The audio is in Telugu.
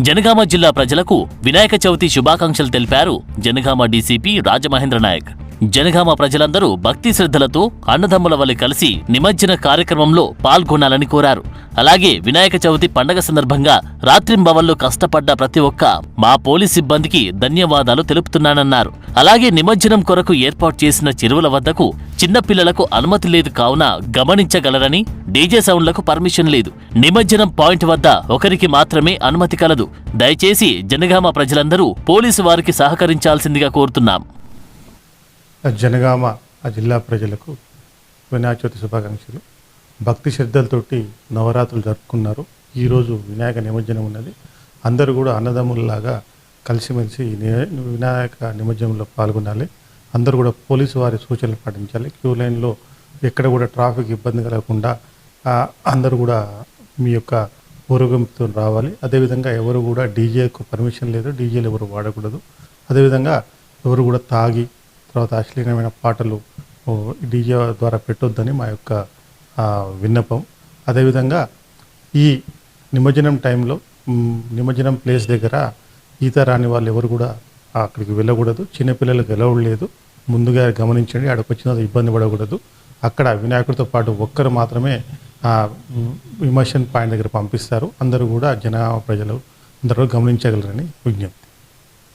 జనగామ జిల్లా ప్రజలకు వినాయక చవితి శుభాకాంక్షలు తెలిపారు జనగామ డీసీపీ రాజమహేంద్ర నాయక్. జనగామ ప్రజలందరూ భక్తి శ్రద్ధలతో అన్నదమ్ముల వలె కలిసి నిమజ్జన కార్యక్రమంలో పాల్గొనాలని కోరారు. అలాగే వినాయక చవితి పండగ సందర్భంగా రాత్రింబవళ్లు కష్టపడ్డ ప్రతి ఒక్క మా పోలీస్ సిబ్బందికి ధన్యవాదాలు తెలుపుతున్నానన్నారు. అలాగే నిమజ్జనం కొరకు ఏర్పాటు చేసిన చెరువుల వద్దకు చిన్నపిల్లలకు అనుమతి లేదు కావున గమనించగలరని, డీజే సౌండ్లకు పర్మిషన్ లేదు. నిమజ్జనం పాయింట్ వద్ద ఒకరికి మాత్రమే అనుమతి కలదు. దయచేసి జనగామ ప్రజలందరూ పోలీసు వారికి సహకరించాల్సిందిగా కోరుతున్నాం. జనగామ జిల్లా ప్రజలకు వినాయక చవితి శుభాకాంక్షలు. భక్తి శ్రద్ధలతోటి నవరాత్రులు జరుపుకున్నారు. ఈరోజు వినాయక నిమజ్జనం ఉన్నది. అందరూ కూడా అన్నదమ్ముల్లాగా కలిసిమెలిసి వినాయక నిమజ్జనంలో పాల్గొనాలి. అందరూ కూడా పోలీసు వారి సూచనలు పాటించాలి. క్యూ లైన్లో ఎక్కడ కూడా ట్రాఫిక్ ఇబ్బంది కలగకుండా అందరూ కూడా మీ యొక్క ఊరేగింపుతో రావాలి. అదేవిధంగా ఎవరు కూడా డీజేకు పర్మిషన్ లేదు, డీజేలు ఎవరు వాడకూడదు. అదేవిధంగా ఎవరు కూడా తాగి తర్వాత అశ్లీలమైన పాటలు డీజే ద్వారా పెట్టొద్దని మా యొక్క విన్నపం. అదేవిధంగా ఈ నిమజ్జనం టైంలో నిమజ్జనం ప్లేస్ దగ్గర ఈత రాని వాళ్ళు ఎవరు కూడా అక్కడికి వెళ్ళకూడదు. చిన్నపిల్లలకు వెళ్ళలేదు. ముందుగా గమనించండి. అక్కడికి వచ్చిన ఇబ్బంది పడకూడదు. అక్కడ వినాయకుడితో పాటు ఒక్కరు మాత్రమే ఇమర్షన్ పాయింట్ దగ్గర పంపిస్తారు. అందరూ కూడా జనాభా ప్రజలు అందరూ గమనించగలరని విజ్ఞప్తి.